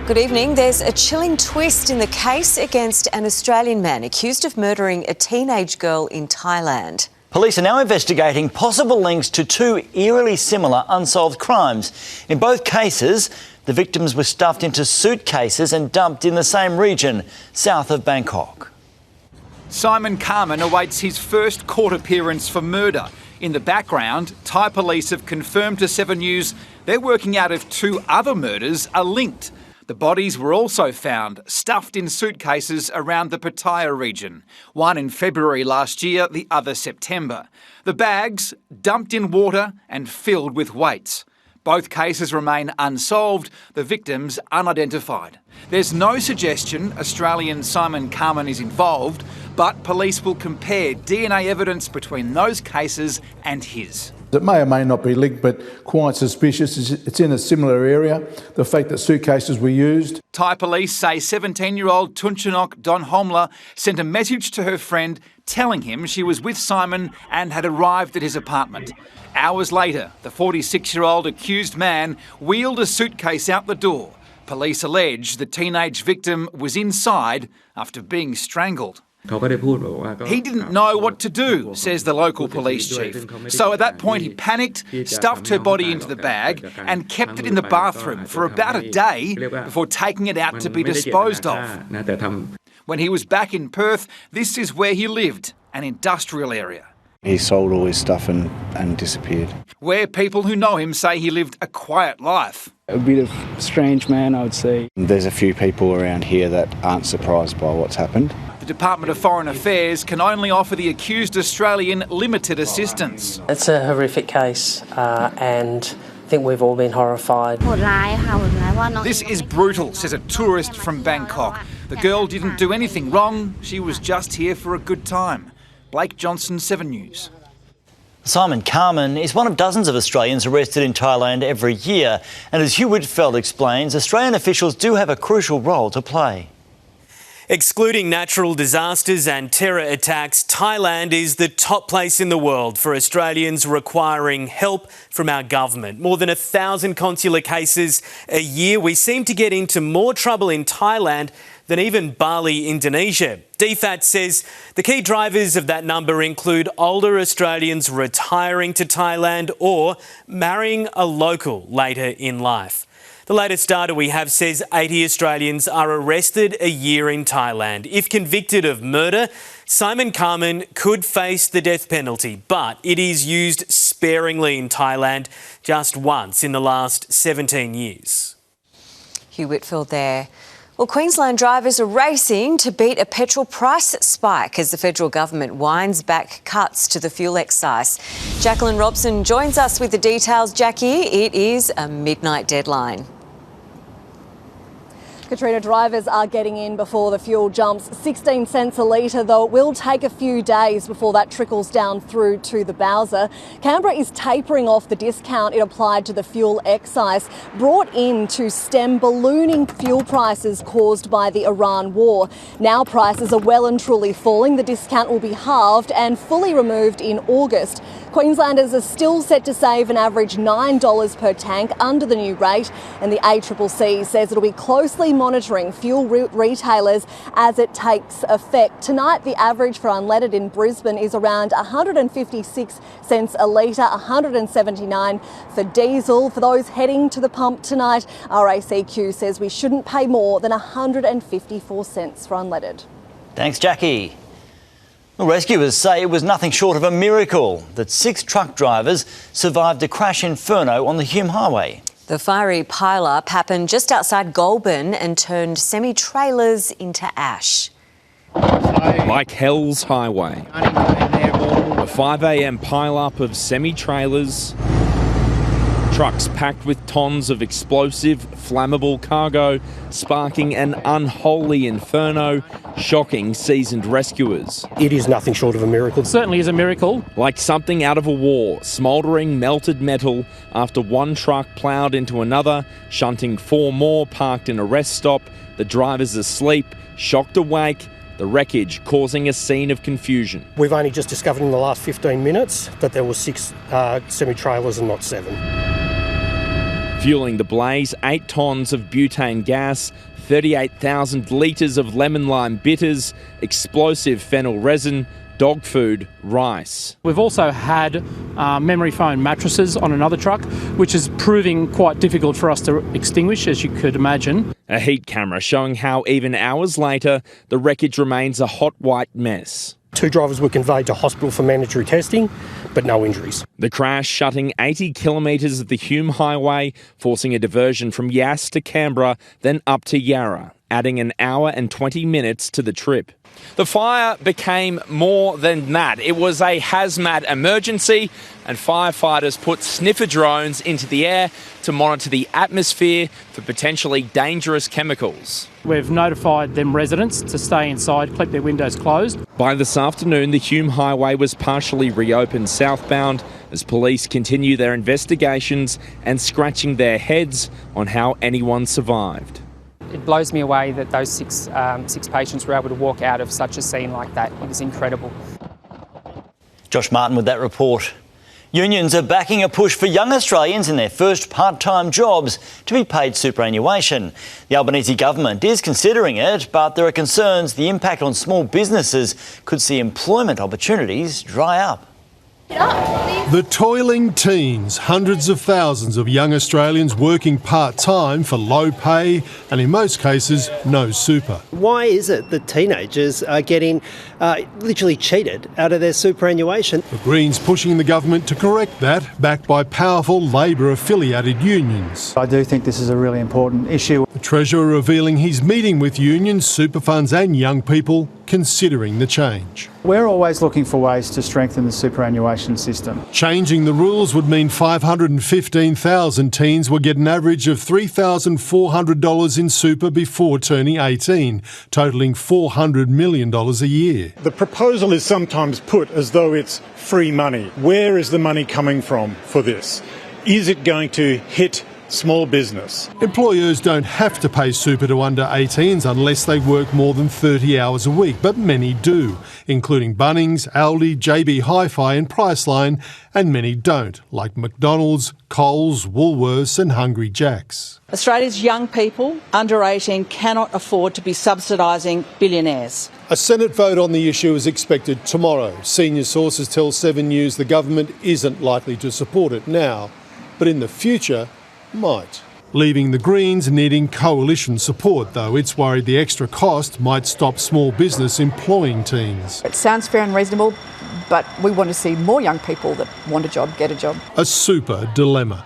Good evening. There's a chilling twist in the case against an Australian man accused of murdering a teenage girl in Thailand. Police are now investigating possible links to two eerily similar unsolved crimes. In both cases, the victims were stuffed into suitcases and dumped in the same region, south of Bangkok. Simon Carman awaits his first court appearance for murder. In the background, Thai police have confirmed to 7 News they're working out if two other murders are linked. The bodies were also found stuffed in suitcases around the Pattaya region, one in February last year, the other September. The bags dumped in water and filled with weights. Both cases remain unsolved, the victims unidentified. There's no suggestion Australian Simon Carman is involved, but police will compare DNA evidence between those cases and his. It may or may not be linked, but quite suspicious. It's in a similar area. The fact that suitcases were used. Thai police say 17-year-old Tunchanok Donhomla sent a message to her friend telling him she was with Simon and had arrived at his apartment. Hours later, the 46-year-old accused man wheeled a suitcase out the door. Police allege the teenage victim was inside after being strangled. He didn't know what to do, says the local police chief. So at that point he panicked, stuffed her body into the bag and kept it in the bathroom for about a day before taking it out to be disposed of. When he was back in Perth, this is where he lived, an industrial area. He sold all his stuff and disappeared. Where people who know him say he lived a quiet life. A bit of strange man, I would say. There's a few people around here that aren't surprised by what's happened. The Department of Foreign Affairs can only offer the accused Australian limited assistance. It's a horrific case and I think we've all been horrified. This is brutal, says a tourist from Bangkok. The girl didn't do anything wrong, she was just here for a good time. Blake Johnson, 7 News. Simon Carman is one of dozens of Australians arrested in Thailand every year. And as Hugh Whitfeld explains, Australian officials do have a crucial role to play. Excluding natural disasters and terror attacks, Thailand is the top place in the world for Australians requiring help from our government. More than 1,000 consular cases a year. We seem to get into more trouble in Thailand than even Bali, Indonesia. DFAT says the key drivers of that number include older Australians retiring to Thailand or marrying a local later in life. The latest data we have says 80 Australians are arrested a year in Thailand. If convicted of murder, Simon Carman could face the death penalty, but it is used sparingly in Thailand just once in the last 17 years. Hugh Whitfield there. Well, Queensland drivers are racing to beat a petrol price spike as the federal government winds back cuts to the fuel excise. Jacqueline Robson joins us with the details. Jackie, it is a midnight deadline. Katrina, drivers are getting in before the fuel jumps 16 cents a litre, though it will take a few days before that trickles down through to the Bowser. Canberra is tapering off the discount it applied to the fuel excise, brought in to stem ballooning fuel prices caused by the Iran war. Now prices are well and truly falling. The discount will be halved and fully removed in August. Queenslanders are still set to save an average $9 per tank under the new rate, and the ACCC says it'll be closely monitoring fuel retailers as it takes effect. Tonight, the average for unleaded in Brisbane is around 156 cents a litre, 179 for diesel. For those heading to the pump tonight, RACQ says we shouldn't pay more than 154 cents for unleaded. Thanks, Jackie. Well, rescuers say it was nothing short of a miracle that 6 truck drivers survived a crash inferno on the Hume Highway. The fiery pile-up happened just outside Goulburn and turned semi-trailers into ash. Like Hell's Highway, a 5 a.m. pile-up of semi-trailers, trucks packed with tons of explosive, flammable cargo, sparking an unholy inferno, shocking seasoned rescuers. It is nothing short of a miracle. It certainly is a miracle. Like something out of a war, smouldering melted metal after one truck ploughed into another, shunting 4 more parked in a rest stop, the drivers asleep, shocked awake, the wreckage causing a scene of confusion. We've only just discovered in the last 15 minutes that there were 6 semi-trailers and not 7. Fueling the blaze, 8 tonnes of butane gas, 38,000 litres of lemon lime bitters, explosive fennel resin, dog food, rice. We've also had memory foam mattresses on another truck, which is proving quite difficult for us to extinguish, as you could imagine. A heat camera showing how even hours later, the wreckage remains a hot white mess. 2 drivers were conveyed to hospital for mandatory testing, but no injuries. The crash shutting 80 kilometres of the Hume Highway, forcing a diversion from Yass to Canberra, then up to Yarra, adding an hour and 20 minutes to the trip. The fire became more than that. It was a hazmat emergency, and firefighters put sniffer drones into the air to monitor the atmosphere for potentially dangerous chemicals. We've notified them residents to stay inside, keep their windows closed. By this afternoon, the Hume Highway was partially reopened southbound as police continue their investigations and scratching their heads on how anyone survived. It blows me away that those six patients were able to walk out of such a scene like that. It was incredible. Josh Martin with that report. Unions are backing a push for young Australians in their first part-time jobs to be paid superannuation. The Albanese government is considering it, but there are concerns the impact on small businesses could see employment opportunities dry up. The toiling teens, hundreds of thousands of young Australians working part-time for low pay and in most cases no super. Why is it that teenagers are getting literally cheated out of their superannuation? The Greens pushing the government to correct that, backed by powerful Labor-affiliated unions. I do think this is a really important issue. The Treasurer revealing he's meeting with unions, super funds and young people considering the change. We're always looking for ways to strengthen the superannuation system. Changing the rules would mean 515,000 teens will get an average of $3,400 in super before turning 18, totalling $400 million a year. The proposal is sometimes put as though it's free money. Where is the money coming from for this? Is it going to hit small business? Employers don't have to pay super to under 18s unless they work more than 30 hours a week, but many do, including Bunnings, Aldi, JB Hi-Fi and Priceline, and many don't, like McDonald's, Coles, Woolworths and Hungry Jack's. Australia's young people under 18 cannot afford to be subsidising billionaires. A Senate vote on the issue is expected tomorrow. Senior sources tell 7 News the government isn't likely to support it now, but in the future might. Leaving the Greens needing coalition support, though. It's worried the extra cost might stop small business employing teens. It sounds fair and reasonable, but we want to see more young people that want a job get a job. A super dilemma.